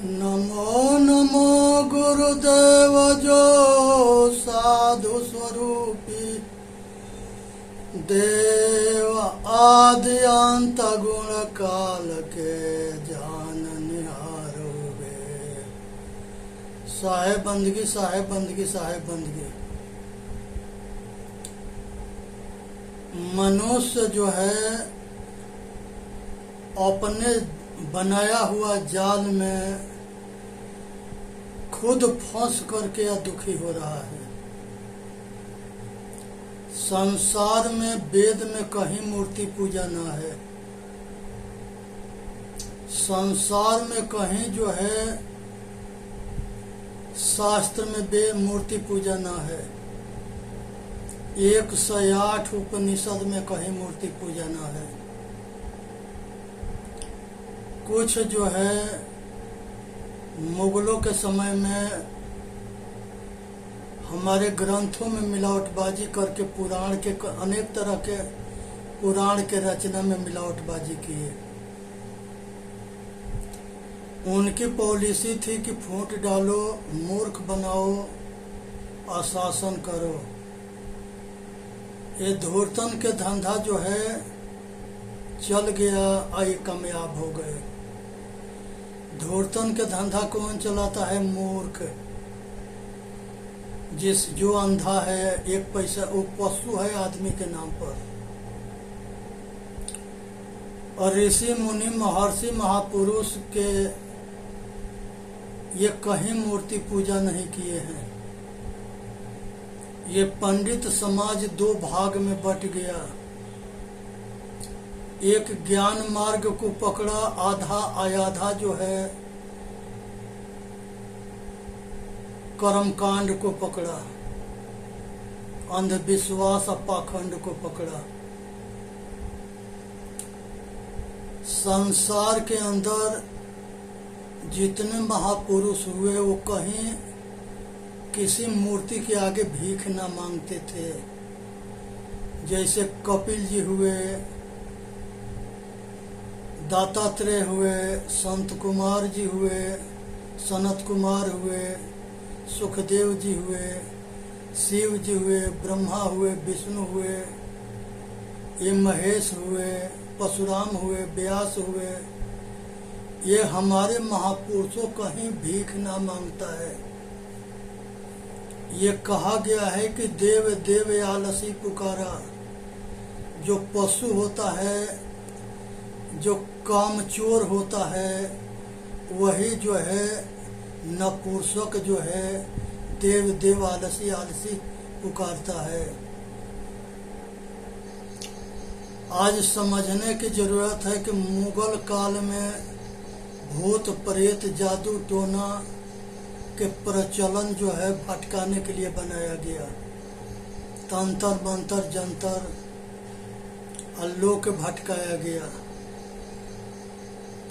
नमो नमो गुरुदेव जो साधु स्वरूपी देव आदि अंत गुण काल के जान निहारोगे। साहेब बंदगी साहेब बंदगी साहेब बंदगी। मनुष्य जो है अपने बनाया हुआ जाल में खुद फंस करके या दुखी हो रहा है। संसार में वेद में कहीं मूर्ति पूजा ना है। संसार में कहीं जो है शास्त्र में मूर्ति पूजा ना है। 108 उपनिषद में कहीं मूर्ति पूजा ना है। कुछ जो है मुगलों के समय में हमारे ग्रंथों में मिलावटबाजी करके पुराण के अनेक तरह के पुराण के रचना में मिलावटबाजी की है। उनकी पॉलिसी थी कि फूट डालो, मूर्ख बनाओ, अशासन करो। ये धूर्तन के धंधा जो है चल गया, आई कामयाब हो गए। धूर्तन के धंधा कौन चलाता है? मूर्ख। जो अंधा है, एक पैसा वो पशु है आदमी के नाम पर। और ऋषि मुनि महर्षि महापुरुष के ये कहीं मूर्ति पूजा नहीं किए हैं। ये पंडित समाज दो भाग में बट गया। एक ज्ञान मार्ग को पकड़ा, आधा आधा जो है कर्मकांड को पकड़ा, अंधविश्वास और पाखंड को पकड़ा। संसार के अंदर जितने महापुरुष हुए वो कहीं किसी मूर्ति के आगे भीख ना मांगते थे। जैसे कपिल जी हुए, दत्तात्रेय हुए, संत कुमार जी हुए, सनत कुमार हुए, सुखदेव जी हुए, शिव जी हुए, ब्रह्मा हुए, विष्णु हुए, ये महेश हुए, परशुराम हुए, व्यास हुए। ये हमारे महापुरुषों कहीं भीख ना मांगता है। ये कहा गया है कि देव देव आलसी पुकारा। जो पशु होता है, जो कामचोर होता है, वही जो है नपुंसक जो है देव देव आलसी आलसी पुकारता है। आज समझने की जरूरत है कि मुगल काल में भूत प्रेत जादू टोना के प्रचलन जो है भटकाने के लिए बनाया गया। तंत्र मंत्र जंतर अल्लों के भटकाया गया।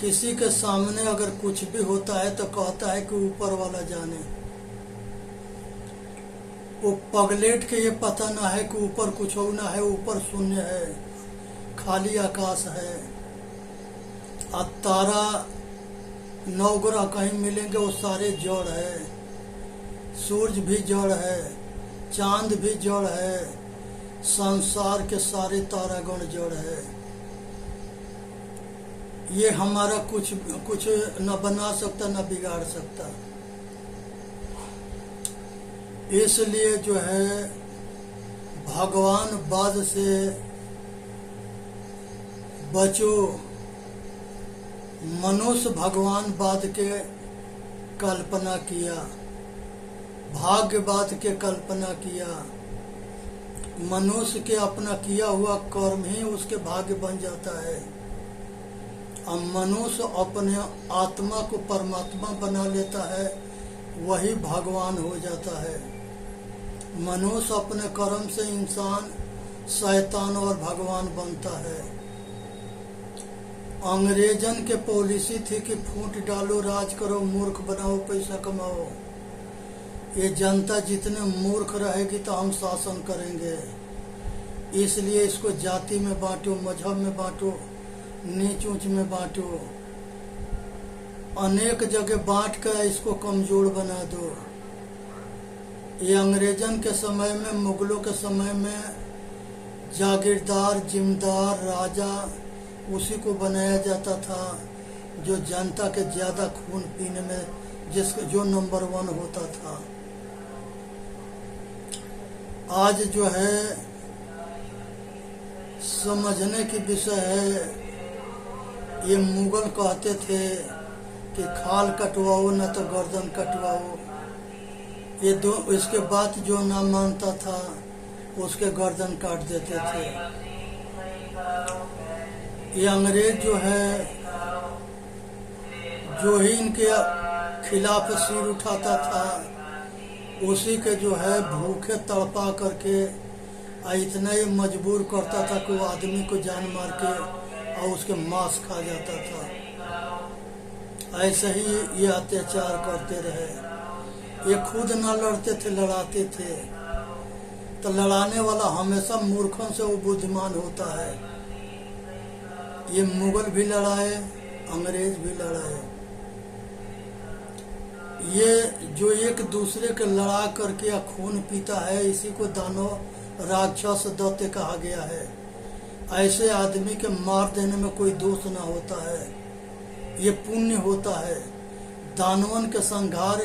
किसी के सामने अगर कुछ भी होता है तो कहता है कि ऊपर वाला जाने। वो पगलेट के ये पता ना है कि ऊपर कुछ हो ना है, ऊपर शून्य है, खाली आकाश है। और तारा नवग्रह कहीं मिलेंगे वो सारे जड़ है। सूरज भी जड़ है, चांद भी जड़ है, संसार के सारे तारागण जड़ है। ये हमारा कुछ न बना सकता न बिगाड़ सकता। इसलिए जो है भगवान बाद से बचो। मनुष्य भगवान बाद के कल्पना किया, भाग्यवाद के कल्पना किया। मनुष्य के अपना किया हुआ कर्म ही उसके भाग्य बन जाता है। अब मनुष्य अपने आत्मा को परमात्मा बना लेता है, वही भगवान हो जाता है। मनुष्य अपने कर्म से इंसान शैतान और भगवान बनता है। अंग्रेजन के पॉलिसी थी कि फूट डालो, राज करो, मूर्ख बनाओ, पैसा कमाओ। ये जनता जितने मूर्ख रहेगी तो हम शासन करेंगे। इसलिए इसको जाति में बांटो, मजहब में बांटो, नीच ऊंच में बांटो। अनेक जगह बांट कर इसको कमजोर बना दो। ये अंग्रेजन के समय में, मुगलों के समय में जागीरदार, जिम्मेदार, राजा उसी को बनाया जाता था जो जनता के ज्यादा खून पीने में जो नंबर 1 होता था। आज जो है समझने की विषय है। ये मुगल कहते थे कि खाल कटवाओ न तो गर्दन कटवाओ। ये दो, इसके बाद जो ना मानता था उसके गर्दन काट देते थे। ये अंग्रेज जो है, जो ही इनके खिलाफ सिर उठाता था उसी के जो है भूखे तड़पा करके इतना ही मजबूर करता था कि वो आदमी को जान मार के और उसके मांस खा जाता था। ऐसे ही ये अत्याचार करते रहे। ये खुद ना लड़ते थे, लड़ाते थे। तो लड़ाने वाला हमेशा मूर्खों से वो बुद्धिमान होता है। ये मुगल भी लड़ाए, अंग्रेज भी लड़ाए। ये जो एक दूसरे के लड़ा करके या खून पीता है, इसी को दानव, राक्षस, दैत्य कहा गया है। ऐसे आदमी के मार देने में कोई दोष ना होता है, ये पुण्य होता है। दानवन के संहार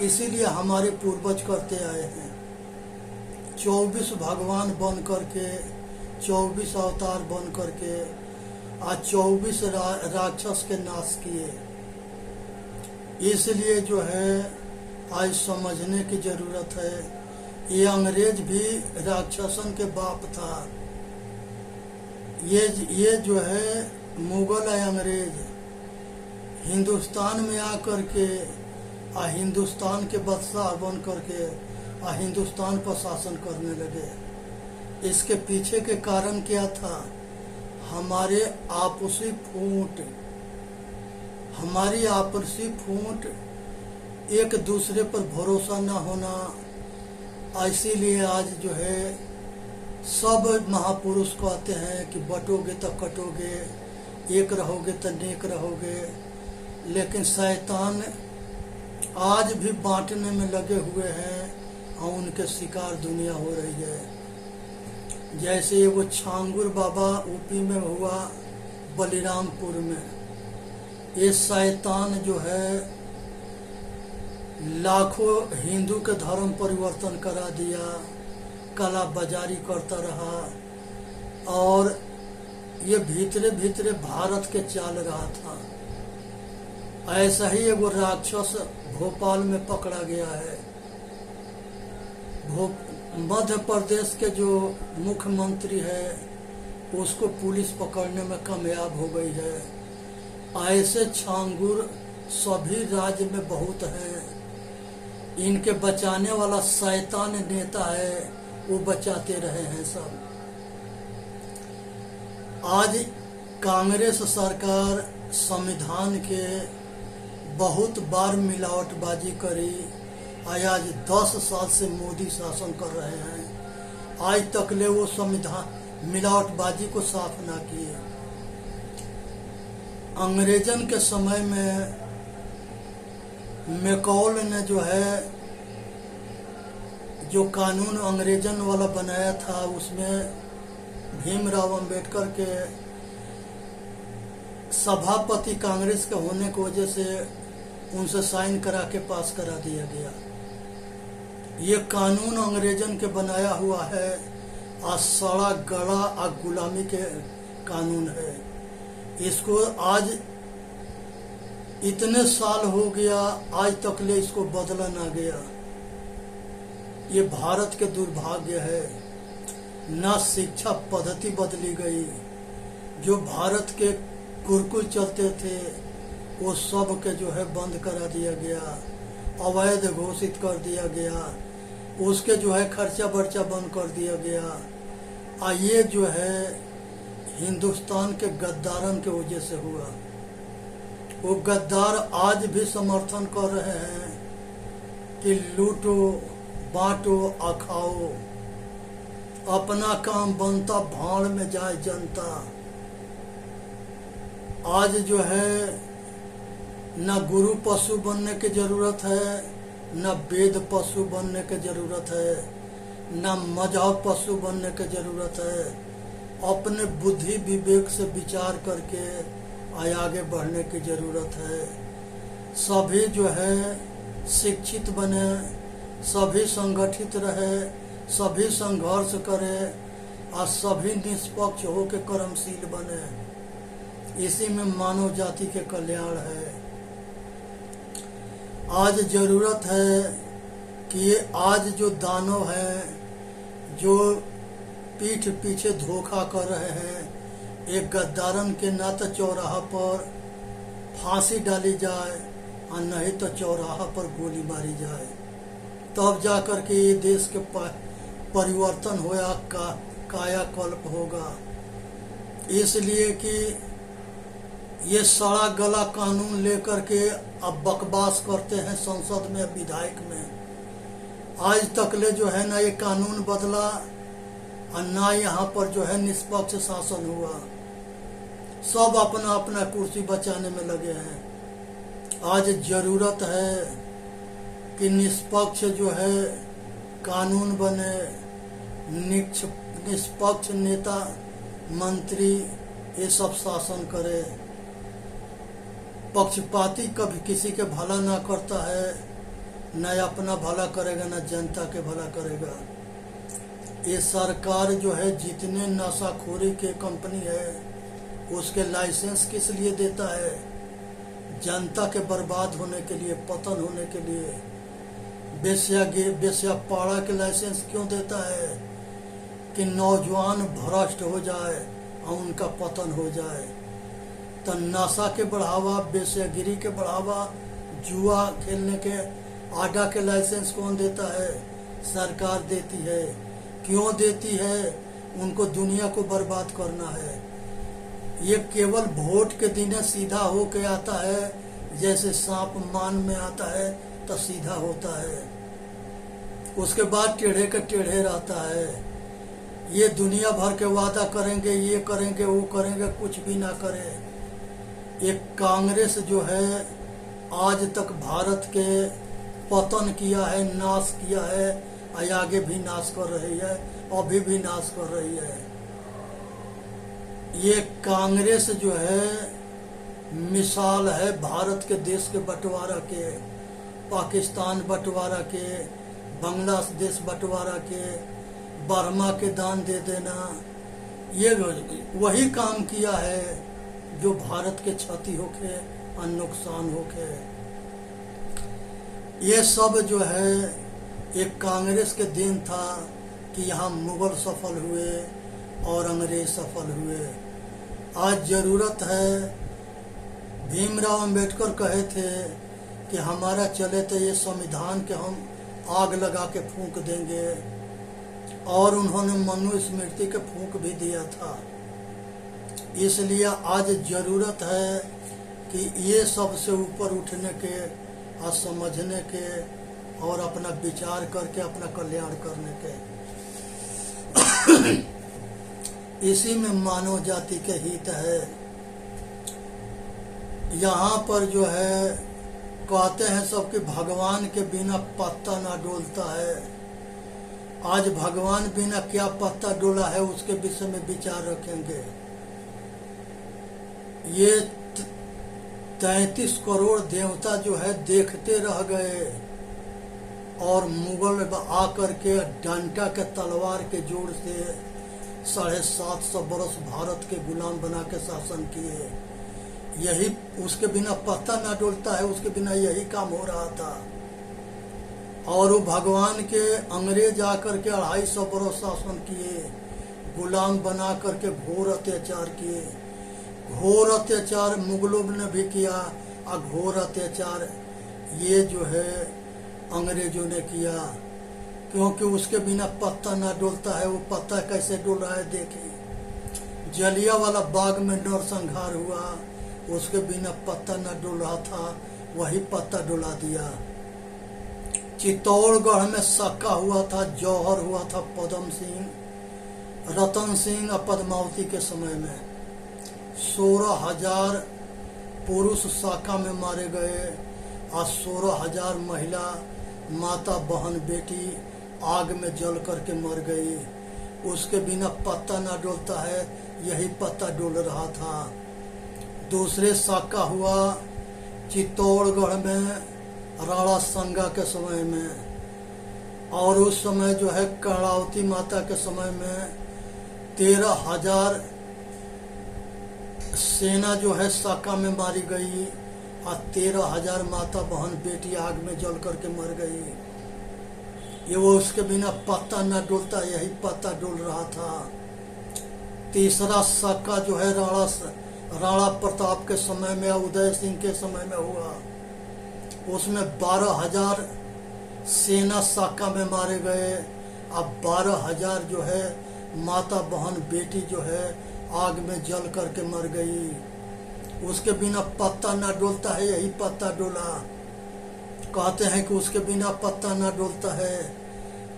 इसीलिए हमारे पूर्वज करते आए हैं। 24 भगवान बन करके, 24 अवतार बन करके आज 24 राक्षस के नाश किए। इसलिए जो है आज समझने की जरूरत है। ये अंग्रेज भी राक्षसन के बाप था। ये जो है मुगल है, अंग्रेज हिंदुस्तान में आकर के हिंदुस्तान के बादशाह बन करके हिंदुस्तान पर शासन करने लगे। इसके पीछे के कारण क्या था? हमारे आपसी फूट, हमारी आपसी फूट, एक दूसरे पर भरोसा न होना। इसीलिए आज जो है सब महापुरुष कहते हैं कि बटोगे तो कटोगे, एक रहोगे तो नेक रहोगे। लेकिन शैतान आज भी बांटने में लगे हुए हैं और उनके शिकार दुनिया हो रही है। जैसे वो छांगुर बाबा यूपी में हुआ, बलिरामपुर में। ये शैतान जो है लाखों हिंदू के धर्म परिवर्तन करा दिया, काला बाजारी करता रहा और ये भीतरे भीतरे भारत के चाल रहा था। ऐसा ही वो राक्षस भोपाल में पकड़ा गया है। मध्य प्रदेश के जो मुख्यमंत्री है उसको पुलिस पकड़ने में कामयाब हो गई है। ऐसे छांगुर सभी राज्य में बहुत हैं। इनके बचाने वाला शैतान नेता है, वो बचाते रहे हैं सब। आज कांग्रेस सरकार संविधान के बहुत बार मिलावटबाजी करी। आज 10 साल से मोदी शासन कर रहे हैं, आज तक ले वो संविधान मिलावटबाजी को साफ ना किए। अंग्रेजन के समय में मैकॉल ने जो है जो कानून अंग्रेजन वाला बनाया था उसमें भीमराव अंबेडकर के सभापति कांग्रेस के होने की वजह से उनसे साइन करा के पास करा दिया गया। ये कानून अंग्रेजन के बनाया हुआ है, सड़ा गड़ा और गुलामी के कानून है। इसको आज इतने साल हो गया, आज तक ले इसको बदला ना गया। ये भारत के दुर्भाग्य है। ना शिक्षा पद्धति बदली गई, जो भारत के गुरुकुल चलते थे वो सब के जो है बंद करा दिया गया, अवैध घोषित कर दिया गया, उसके जो है खर्चा बर्चा बंद कर दिया गया। ये जो है हिंदुस्तान के गद्दारन के वजह से हुआ। वो गद्दार आज भी समर्थन कर रहे हैं कि लूटो बांटो और खाओ, अपना काम बनता भाड़ में जाए जनता। आज जो है न गुरु पशु बनने की जरूरत है, न वेद पशु बनने की जरूरत है, न मजहब पशु बनने की जरूरत है। अपने बुद्धि विवेक से विचार करके आगे बढ़ने की जरूरत है। सभी जो है शिक्षित बने, सभी संगठित रहे, सभी संघर्ष करे और सभी निष्पक्ष होकर कर्मशील बने। इसी में मानव जाति के कल्याण है। आज जरूरत है कि ये आज जो दानव हैं, जो पीठ पीछे धोखा कर रहे हैं, एक गद्दारन के ना तो चौराहा पर फांसी डाली जाए और नहीं तो चौराहा पर गोली मारी जाए, तब जाकर के ये देश के परिवर्तन होया कायाकल्प होगा। इसलिए कि ये सड़ा गला कानून लेकर के अब बकवास करते हैं संसद में, विधायक में। आज तक ले जो है ना ये कानून बदला और ना यहाँ पर जो है निष्पक्ष शासन हुआ। सब अपना अपना कुर्सी बचाने में लगे हैं। आज जरूरत है कि निष्पक्ष जो है कानून बने, निष्पक्ष नेता मंत्री ये सब शासन करे। पक्षपाती कभी किसी के भला ना करता है, न अपना भला करेगा न जनता के भला करेगा। ये सरकार जो है जितने नशाखोरी के कंपनी है उसके लाइसेंस किस लिए देता है? जनता के बर्बाद होने के लिए, पतन होने के लिए। बेस्यापाड़ा के लाइसेंस क्यों देता है? कि नौजवान भ्रष्ट हो जाए और उनका पतन हो जाए। तो नशा के बढ़ावा, बेस्यागिरी के बढ़ावा, जुआ खेलने के आडा के लाइसेंस कौन देता है? सरकार देती है। क्यों देती है? उनको दुनिया को बर्बाद करना है। ये केवल वोट के दिन सीधा होके आता है, जैसे सांप मान में आता है तो सीधा होता है, उसके बाद टेढ़े के टेढ़े रहता है। ये दुनिया भर के वादा करेंगे, ये करेंगे, वो करेंगे, कुछ भी ना करे। एक कांग्रेस जो है आज तक भारत के पतन किया है, नाश किया है, और आगे भी नाश कर रही है, अभी भी नाश कर रही है। ये कांग्रेस जो है मिसाल है भारत के देश के बंटवारा के, पाकिस्तान बंटवारा के, बांग्लादेश बंटवारा के, बर्मा के दान दे देना। ये वही काम किया है जो भारत के क्षति होके और नुकसान होके। ये सब जो है एक कांग्रेस के दिन था कि यहाँ मुगल सफल हुए और अंग्रेज सफल हुए। आज जरूरत है, भीमराव अंबेडकर कहे थे कि हमारा चले तो ये संविधान के हम आग लगा के फूंक देंगे, और उन्होंने मनुस्मृति के फूंक भी दिया था। इसलिए आज जरूरत है कि ये सबसे ऊपर उठने के और समझने के और अपना विचार करके अपना कल्याण करने के। इसी में मानव जाति के हित है। यहाँ पर जो है कहते हैं सब कि भगवान के बिना पत्ता ना डोलता है। आज भगवान बिना क्या पत्ता डोला है उसके विषय में विचार रखेंगे। ये 33 करोड़ देवता जो है देखते रह गए, और मुगल आकर के डंटा के तलवार के जोर से 750 बरस भारत के गुलाम बना के शासन किए। यही उसके बिना पत्ता ना डोलता है, उसके बिना यही काम हो रहा था। और वो भगवान के अंग्रेज आकर के 250 बरस शासन किए, गुलाम बना करके घोर अत्याचार किए। घोर अत्याचार मुगलों ने भी किया और घोर अत्याचार ये जो है अंग्रेजों ने किया, क्योंकि उसके बिना पत्ता ना डोलता है। वो पत्ता कैसे डोल रहा है देखिए। जलियांवाला बाग में नरसंहार हुआ, उसके बिना पत्ता ना डोल रहा था, वही पत्ता डोला दिया। चित्तौड़गढ़ में सक्का हुआ था, जौहर हुआ था पदम सिंह, रतन सिंह और पद्मावती के समय में। 16,000 पुरुष साका में मारे गए और 16,000 महिला माता बहन बेटी आग में जल करके मर गई। उसके बिना पत्ता ना डोलता है, यही पत्ता डोल रहा था। दूसरे साका हुआ चित्तौड़गढ़ में राणा संगा के समय में, और उस समय जो है कर्णावती माता के समय में 13,000 सेना जो है साका में मारी गई और 13,000 माता बहन बेटी आग में जल करके मर गई। ये वो उसके बिना पत्ता न डोलता, यही पत्ता डोल रहा था। तीसरा साका जो है राणा प्रताप के समय में, उदय सिंह के समय में हुआ। उसमें 12,000 सेना साका में मारे गए। अब 12,000 जो है माता बहन बेटी जो है आग में जल करके मर गई। उसके बिना पत्ता ना डोलता है, यही पत्ता डोला। कहते हैं कि उसके बिना पत्ता ना डोलता है।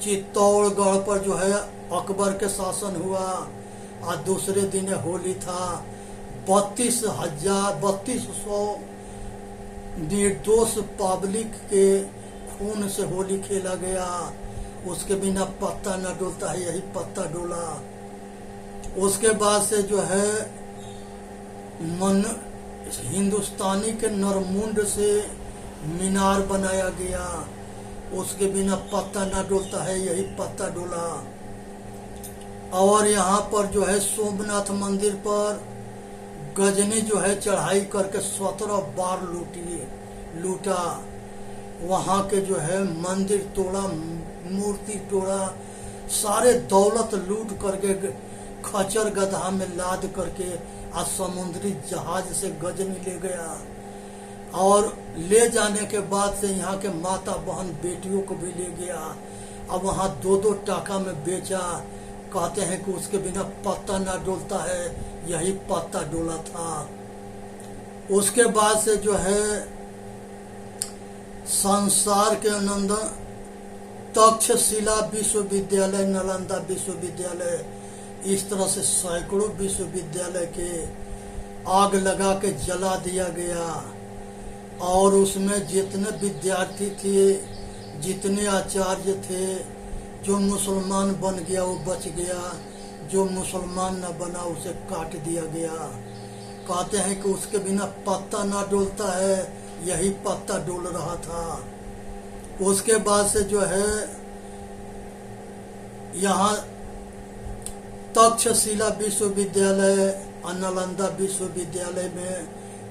चित्तौड़गढ़ पर जो है अकबर के शासन हुआ और दूसरे दिन होली था। 32,000 निर्दोष पब्लिक के खून से होली खेला गया। उसके बिना पत्ता न डोलता है, यही पत्ता डोला। उसके बाद से जो है हिंदुस्तानी के नरमुंड से मीनार बनाया गया। उसके बिना पत्ता न डोलता है, यही पत्ता डोला। और यहाँ पर जो है सोमनाथ मंदिर पर गजनी जो है चढ़ाई करके 17 बार लूटा। वहाँ के जो है मंदिर तोड़ा, मूर्ति तोड़ा, सारे दौलत लूट करके खच्चर गधा में लाद करके आज समुद्री जहाज से गजनी ले गया। और ले जाने के बाद से यहाँ के माता बहन बेटियों को भी ले गया। अब वहाँ 2-2 टाका में बेचा। कहते हैं कि उसके बिना पत्ता ना डोलता है, यही पत्ता डोला था। उसके बाद से जो है संसार के आनंद तक्षशिला विश्वविद्यालय, नालंदा विश्वविद्यालय, इस तरह से सैकड़ों विश्वविद्यालय के आग लगा के जला दिया गया। और उसमें जितने विद्यार्थी थे, जितने आचार्य थे, जो मुसलमान बन गया वो बच गया, जो मुसलमान न बना उसे काट दिया गया। कहते हैं कि उसके बिना पत्ता ना डोलता है, यही पत्ता डोल रहा था। उसके बाद से जो है यहाँ तक्षशिला विश्वविद्यालय और नालंदा विश्वविद्यालय में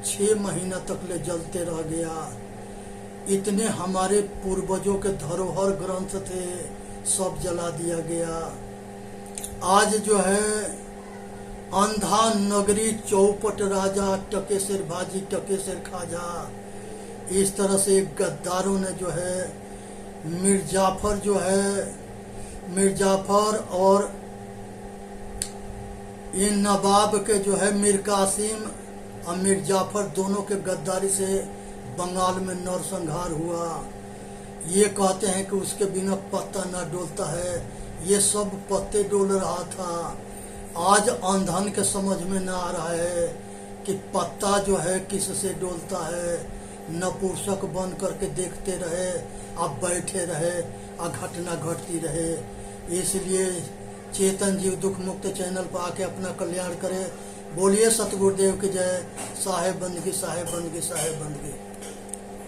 6 महीना तक ले जलते रह गया। इतने हमारे पूर्वजों के धरोहर ग्रंथ थे, सब जला दिया गया। आज जो है अंधा नगरी, चौपट राजा, टकेसर भाजी टकेसर खाजा, इस तरह से गद्दारों ने जो है मिर्जाफर और इन नवाब के जो है मीर कासिम और मिर्जाफर दोनों के गद्दारी से बंगाल में नरसंहार हुआ। ये कहते हैं कि उसके बिना पत्ता ना डोलता है, ये सब पत्ते डोल रहा था। आज अंधन के समझ में ना आ रहा है कि पत्ता जो है किससे डोलता है। नपुंसक बन करके देखते रहे, अब बैठे रहे और घटना घटती रहे। इसलिए चेतन जीव दुख मुक्त चैनल पर आके अपना कल्याण करे। बोलिए सतगुरुदेव की जय। साहेब बंदगी, साहेब बंदगी, साहेब बंदगी।